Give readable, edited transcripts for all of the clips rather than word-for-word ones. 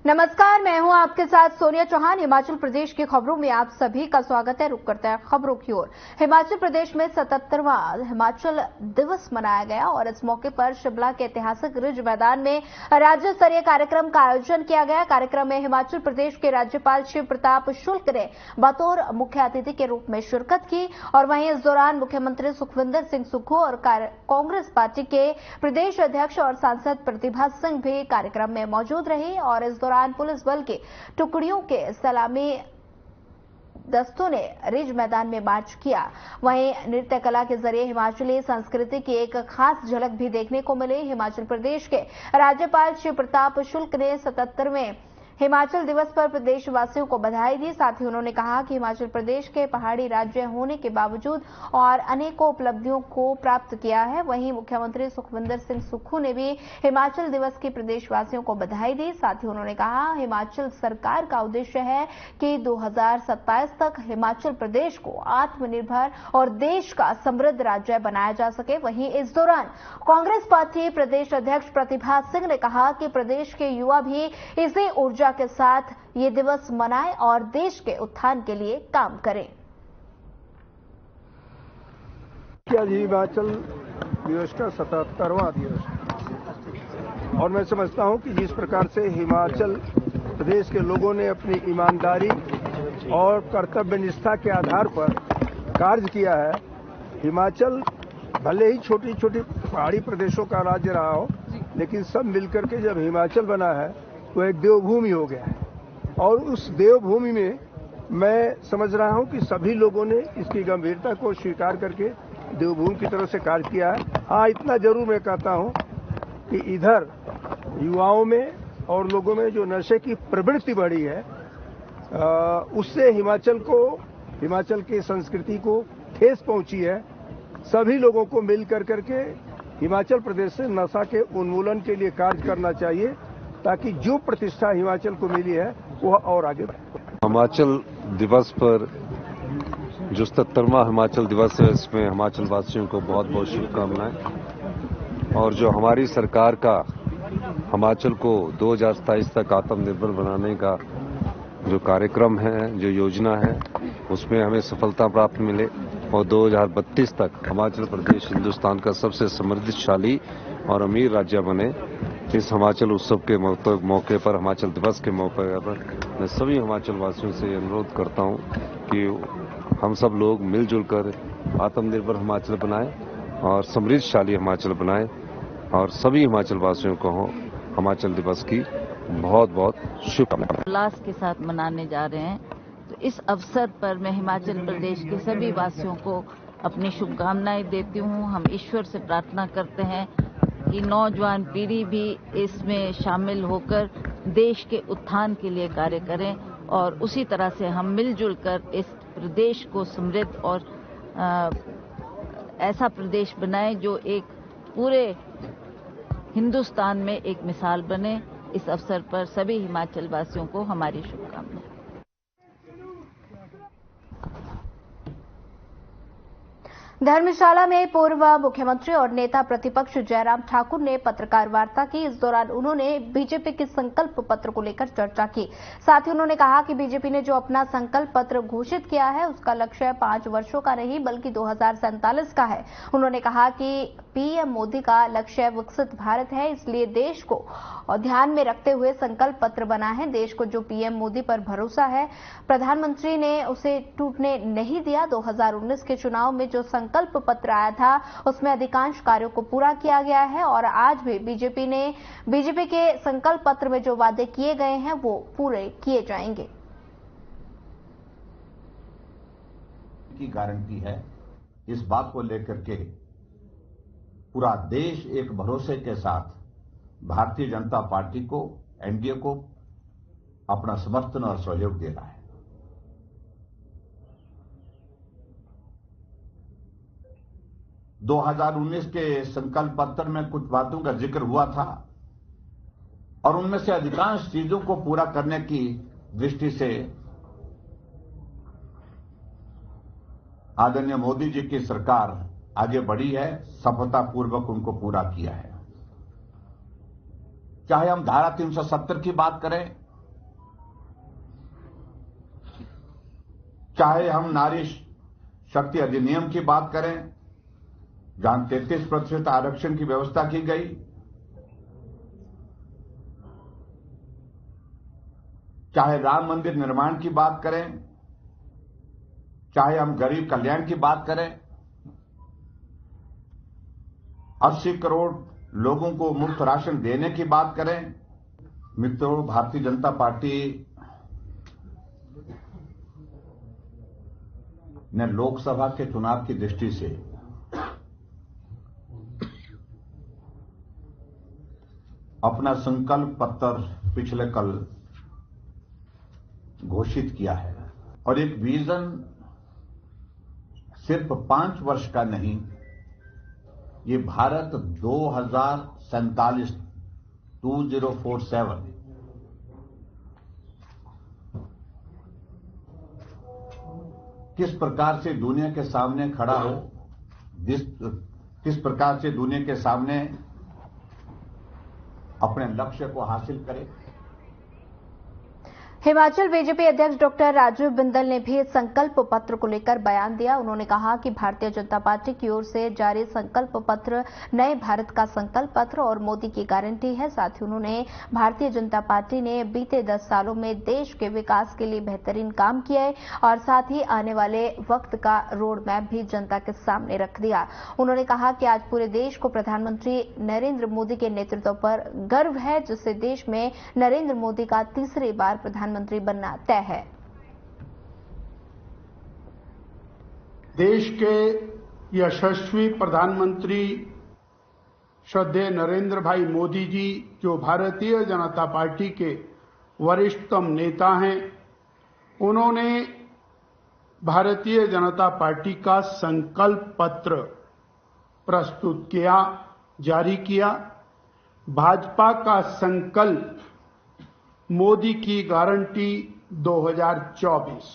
नमस्कार, मैं हूं आपके साथ सोनिया चौहान। हिमाचल प्रदेश की खबरों में आप सभी का स्वागत है। रुक करते हैं खबरों की ओर। हिमाचल प्रदेश में 77वां हिमाचल दिवस मनाया गया और इस मौके पर शिमला के ऐतिहासिक रिज मैदान में राज्य स्तरीय कार्यक्रम का आयोजन किया गया। कार्यक्रम में हिमाचल प्रदेश के राज्यपाल शिव प्रताप शुक्ल ने बतौर मुख्य अतिथि के रूप में शिरकत की और वहीं इस दौरान मुख्यमंत्री सुखविंदर सिंह सुक्खू और कांग्रेस पार्टी के प्रदेश अध्यक्ष और सांसद प्रतिभा सिंह भी कार्यक्रम में मौजूद रही और इस दौरान पुलिस बल की टुकड़ियों के सलामी दस्तों ने रिज मैदान में मार्च किया। वहीं नृत्य कला के जरिए हिमाचली संस्कृति की एक खास झलक भी देखने को मिली। हिमाचल प्रदेश के राज्यपाल शिव प्रताप शुक्ल ने 77वें हिमाचल दिवस पर प्रदेशवासियों को बधाई दी। साथ ही उन्होंने कहा कि हिमाचल प्रदेश के पहाड़ी राज्य होने के बावजूद और अनेकों उपलब्धियों को प्राप्त किया है। वहीं मुख्यमंत्री सुखविंदर सिंह सुक्खू ने भी हिमाचल दिवस की प्रदेशवासियों को बधाई दी। साथ ही उन्होंने कहा हिमाचल सरकार का उद्देश्य है कि 2027 तक हिमाचल प्रदेश को आत्मनिर्भर और देश का समृद्ध राज्य बनाया जा सके। वहीं इस दौरान कांग्रेस पार्टी प्रदेश अध्यक्ष प्रतिभा सिंह ने कहा कि प्रदेश के युवा भी इसी ऊर्जा के साथ ये दिवस मनाएं और देश के उत्थान के लिए काम करें। हिमाचल दिवस का 77वां दिवस और मैं समझता हूं कि जिस प्रकार से हिमाचल प्रदेश के लोगों ने अपनी ईमानदारी और कर्तव्य निष्ठा के आधार पर कार्य किया है। हिमाचल भले ही छोटी छोटी पहाड़ी प्रदेशों का राज्य रहा हो, लेकिन सब मिलकर के जब हिमाचल बना है तो एक देवभूमि हो गया है और उस देवभूमि में मैं समझ रहा हूं कि सभी लोगों ने इसकी गंभीरता को स्वीकार करके देवभूमि की तरफ से कार्य किया है। हाँ, इतना जरूर मैं कहता हूं कि इधर युवाओं में और लोगों में जो नशे की प्रवृत्ति बढ़ी है, उससे हिमाचल की संस्कृति को ठेस पहुंची है। सभी लोगों को मिल करके हिमाचल प्रदेश से नशा के उन्मूलन के लिए कार्य करना चाहिए ताकि जो प्रतिष्ठा हिमाचल को मिली है वह और आगे बढ़े। हिमाचल दिवस पर जो 77वां हिमाचल दिवस है, इसमें हिमाचल वासियों को बहुत बहुत शुभकामनाएं। और जो हमारी सरकार का हिमाचल को 2027 तक आत्मनिर्भर बनाने का जो कार्यक्रम है, जो योजना है, उसमें हमें सफलता प्राप्त मिले और 2032 तक हिमाचल प्रदेश हिंदुस्तान का सबसे समृद्धशाली और अमीर राज्य बने। इस हिमाचल उत्सव के मौके पर, हिमाचल दिवस के मौके पर मैं सभी हिमाचल वासियों से अनुरोध करता हूं कि हम सब लोग मिलजुल कर आत्मनिर्भर हिमाचल बनाएं और समृद्धशाली हिमाचल बनाएं और सभी हिमाचल वासियों को हिमाचल दिवस की बहुत बहुत शुभकामनाएं। उल्लास के साथ मनाने जा रहे हैं, तो इस अवसर पर मैं हिमाचल प्रदेश के सभी वासियों को अपनी शुभकामनाएं देती हूं। हम ईश्वर से प्रार्थना करते हैं कि नौजवान पीढ़ी भी इसमें शामिल होकर देश के उत्थान के लिए कार्य करें और उसी तरह से हम मिलजुल कर इस प्रदेश को समृद्ध और ऐसा प्रदेश बनाएं जो एक पूरे हिंदुस्तान में एक मिसाल बने। इस अवसर पर सभी हिमाचल वासियों को हमारी शुभकामनाएं। धर्मशाला में पूर्व मुख्यमंत्री और नेता प्रतिपक्ष जयराम ठाकुर ने पत्रकार वार्ता की। इस दौरान उन्होंने बीजेपी के संकल्प पत्र को लेकर चर्चा की। साथ ही उन्होंने कहा कि बीजेपी ने जो अपना संकल्प पत्र घोषित किया है उसका लक्ष्य 5 वर्षों का नहीं बल्कि 2047 का है। उन्होंने कहा कि पीएम मोदी का लक्ष्य विकसित भारत है, इसलिए देश को ध्यान में रखते हुए संकल्प पत्र बना है। देश को जो पीएम मोदी पर भरोसा है, प्रधानमंत्री ने उसे टूटने नहीं दिया। 2019 के चुनाव में जो संकल्प पत्र आया था उसमें अधिकांश कार्यों को पूरा किया गया है और आज भी बीजेपी के संकल्प पत्र में जो वादे किए गए हैं वो पूरे किए जाएंगे। की गारंटी है, इस बात को लेकर के पूरा देश एक भरोसे के साथ भारतीय जनता पार्टी को, एनडीए को अपना समर्थन और सहयोग दे रहा है। – 2019 के संकल्प पत्र में कुछ बातों का जिक्र हुआ था और उनमें से अधिकांश चीजों को पूरा करने की दृष्टि से आदरणीय मोदी जी की सरकार आगे बढ़ी है, सफलतापूर्वक उनको पूरा किया है। चाहे हम धारा 370 की बात करें, चाहे हम नारी शक्ति अधिनियम की बात करें, जहां 33% आरक्षण की व्यवस्था की गई, चाहे राम मंदिर निर्माण की बात करें, चाहे हम गरीब कल्याण की बात करें, 80 करोड़ लोगों को मुफ्त राशन देने की बात करें। मित्रों, भारतीय जनता पार्टी ने लोकसभा के चुनाव की दृष्टि से अपना संकल्प पत्र पिछले कल घोषित किया है और एक विजन सिर्फ 5 वर्ष का नहीं, ये भारत 2047 किस प्रकार से दुनिया के सामने खड़ा हो, किस प्रकार से दुनिया के सामने अपने लक्ष्य को हासिल करे। हिमाचल बीजेपी अध्यक्ष डॉक्टर राजीव बिंदल ने भी संकल्प पत्र को लेकर बयान दिया। उन्होंने कहा कि भारतीय जनता पार्टी की ओर से जारी संकल्प पत्र नए भारत का संकल्प पत्र और मोदी की गारंटी है। साथ ही उन्होंने भारतीय जनता पार्टी ने बीते 10 सालों में देश के विकास के लिए बेहतरीन काम किया है और साथ ही आने वाले वक्त का रोड मैप भी जनता के सामने रख दिया। उन्होंने कहा कि आज पूरे देश को प्रधानमंत्री नरेंद्र मोदी के नेतृत्व पर गर्व है, जिससे देश में नरेंद्र मोदी का तीसरी बार प्रधानमंत्री बनना तय है। देश के यशस्वी प्रधानमंत्री श्रद्धेय नरेंद्र भाई मोदी जी, जो भारतीय जनता पार्टी के वरिष्ठतम नेता हैं, उन्होंने भारतीय जनता पार्टी का संकल्प पत्र प्रस्तुत किया, जारी किया। भाजपा का संकल्प, मोदी की गारंटी 2024।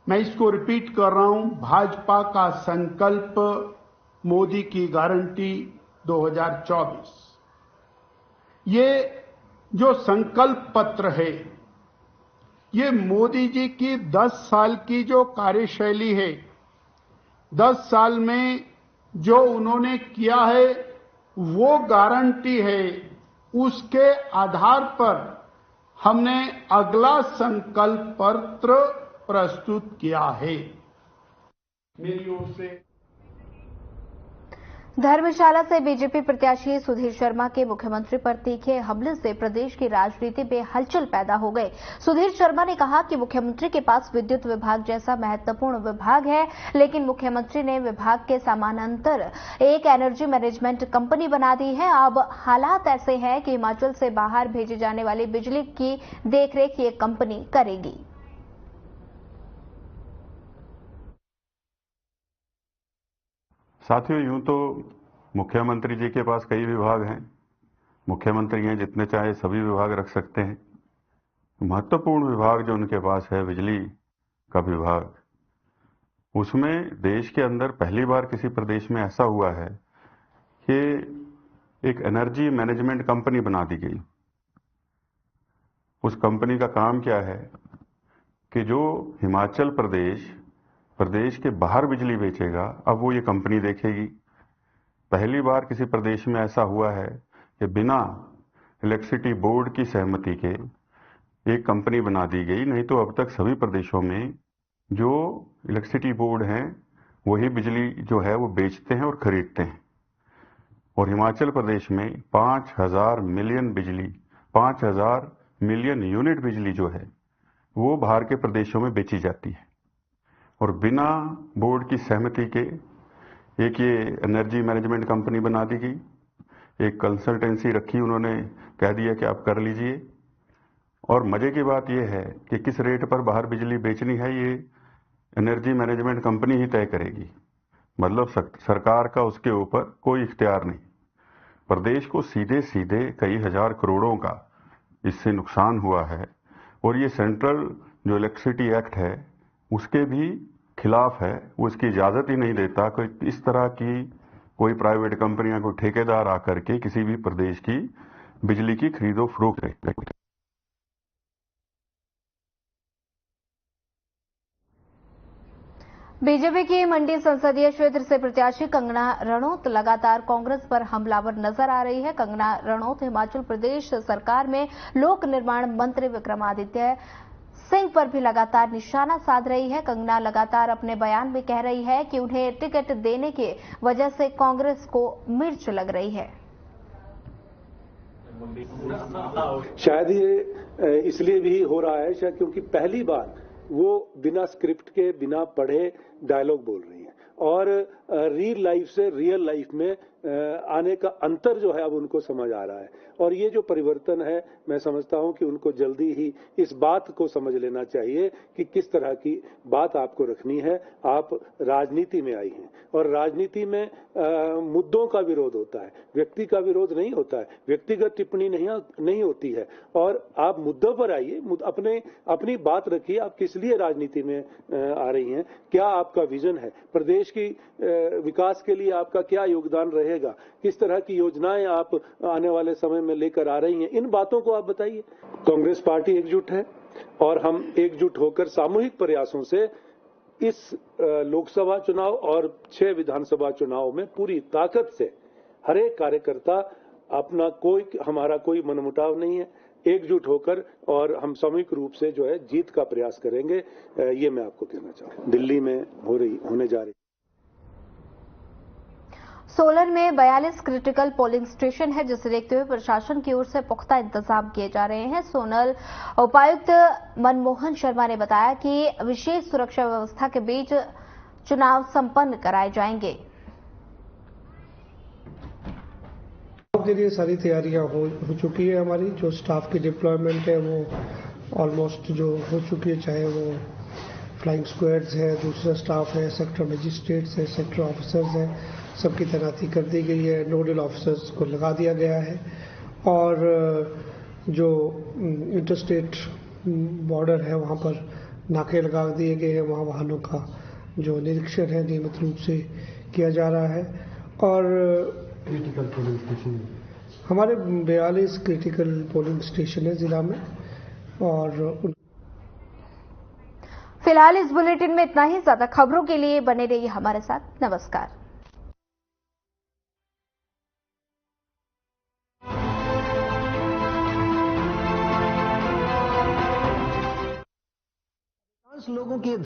मैं इसको रिपीट कर रहा हूं, भाजपा का संकल्प, मोदी की गारंटी 2024। ये जो संकल्प पत्र है, ये मोदी जी की 10 साल की जो कार्यशैली है, 10 साल में जो उन्होंने किया है, वो गारंटी है। उसके आधार पर हमने अगला संकल्प पत्र प्रस्तुत किया है। मेरी ओर से धर्मशाला से बीजेपी प्रत्याशी सुधीर शर्मा के मुख्यमंत्री पर तीखे हमले से प्रदेश की राजनीति में हलचल पैदा हो गई। सुधीर शर्मा ने कहा कि मुख्यमंत्री के पास विद्युत विभाग जैसा महत्वपूर्ण विभाग है, लेकिन मुख्यमंत्री ने विभाग के समानांतर एक एनर्जी मैनेजमेंट कंपनी बना दी है। अब हालात ऐसे हैं कि हिमाचल से बाहर भेजी जाने वाली बिजली की देखरेख ये कंपनी करेगी। साथियों, यूं तो मुख्यमंत्री जी के पास कई विभाग हैं, मुख्यमंत्री हैं, जितने चाहे सभी विभाग रख सकते हैं। महत्वपूर्ण विभाग जो उनके पास है, बिजली का विभाग, उसमें देश के अंदर पहली बार किसी प्रदेश में ऐसा हुआ है कि एक एनर्जी मैनेजमेंट कंपनी बना दी गई। उस कंपनी का काम क्या है कि जो हिमाचल प्रदेश के बाहर बिजली बेचेगा, अब वो ये कंपनी देखेगी। पहली बार किसी प्रदेश में ऐसा हुआ है कि बिना इलेक्ट्रिसिटी बोर्ड की सहमति के एक कंपनी बना दी गई। नहीं तो अब तक सभी प्रदेशों में जो इलेक्ट्रिसिटी बोर्ड हैं, वही बिजली जो है वो बेचते हैं और खरीदते हैं। और हिमाचल प्रदेश में 5,000 मिलियन यूनिट बिजली जो है वो बाहर के प्रदेशों में बेची जाती है। और बिना बोर्ड की सहमति के एक ये एनर्जी मैनेजमेंट कंपनी बना दी गई। एक कंसल्टेंसी रखी, उन्होंने कह दिया कि आप कर लीजिए। और मजे की बात यह है कि किस रेट पर बाहर बिजली बेचनी है, ये एनर्जी मैनेजमेंट कंपनी ही तय करेगी। मतलब सरकार का उसके ऊपर कोई इख्तियार नहीं। प्रदेश को सीधे सीधे कई हजार करोड़ों का इससे नुकसान हुआ है। और ये सेंट्रल जो इलेक्ट्रिसिटी एक्ट है उसके भी खिलाफ है। वो इसकी इजाजत ही नहीं देता कि इस तरह की कोई प्राइवेट कंपनियां, कोई ठेकेदार आकर के किसी भी प्रदेश की बिजली की खरीदो फरोख्त करे। बीजेपी की मंडी संसदीय क्षेत्र से प्रत्याशी कंगना रणौत लगातार कांग्रेस पर हमलावर नजर आ रही है। कंगना रणौत हिमाचल प्रदेश सरकार में लोक निर्माण मंत्री विक्रमादित्य सिंह पर भी लगातार निशाना साध रही है। कंगना लगातार अपने बयान में कह रही है कि उन्हें टिकट देने की वजह से कांग्रेस को मिर्च लग रही है। शायद ये इसलिए भी हो रहा है शायद क्योंकि पहली बार वो बिना स्क्रिप्ट के बिना पढ़े डायलॉग बोल रही हैं और रियल लाइफ से रियल लाइफ में आने का अंतर जो है अब उनको समझ आ रहा है। और ये जो परिवर्तन है मैं समझता हूं कि उनको जल्दी ही इस बात को समझ लेना चाहिए कि किस तरह की बात आपको रखनी है। आप राजनीति में आई हैं और राजनीति में मुद्दों का विरोध होता है, व्यक्ति का विरोध नहीं होता है, व्यक्तिगत टिप्पणी नहीं होती है। और आप मुद्दों पर आइए, अपनी बात रखिए। आप किस लिए राजनीति में आ रही हैं, क्या आपका विजन है, प्रदेश की विकास के लिए आपका क्या योगदान रहेगा, किस तरह की योजनाएं आप आने वाले समय में लेकर आ रही हैं, इन बातों को आप बताइए। कांग्रेस पार्टी एकजुट है और हम एकजुट होकर सामूहिक प्रयासों से इस लोकसभा चुनाव और 6 विधानसभा चुनाव में पूरी ताकत से हर एक कार्यकर्ता हमारा कोई मनमुटाव नहीं है, एकजुट होकर और हम सामूहिक रूप से जो है जीत का प्रयास करेंगे। ये मैं आपको कहना चाहूंगा। दिल्ली में होने जा रही सोलन में 42 क्रिटिकल पोलिंग स्टेशन है, जिसे देखते हुए प्रशासन की ओर से पुख्ता इंतजाम किए जा रहे हैं। सोनल उपायुक्त मनमोहन शर्मा ने बताया कि विशेष सुरक्षा व्यवस्था के बीच चुनाव संपन्न कराए जाएंगे। के लिए सारी तैयारियां हो चुकी है। हमारी जो स्टाफ की डिप्लॉयमेंट है वो ऑलमोस्ट जो हो चुकी है, चाहे वो फ्लाइंग स्क्वाड्स है, दूसरा स्टाफ है, सेक्टर मजिस्ट्रेट्स है, सेक्टर ऑफिसर्स है, सबकी तैनाती कर दी गई है। नोडल ऑफिसर्स को लगा दिया गया है और जो इंटरस्टेट बॉर्डर है वहाँ पर नाके लगा दिए गए हैं। वहाँ वाहनों का जो निरीक्षण है नियमित रूप से किया जा रहा है। और क्रिटिकल पोलिंग स्टेशन हमारे 42 क्रिटिकल पोलिंग स्टेशन है जिला में। और फिलहाल इस बुलेटिन में इतना ही। ज्यादा खबरों के लिए बने रहिए हमारे साथ। नमस्कार। लोगों की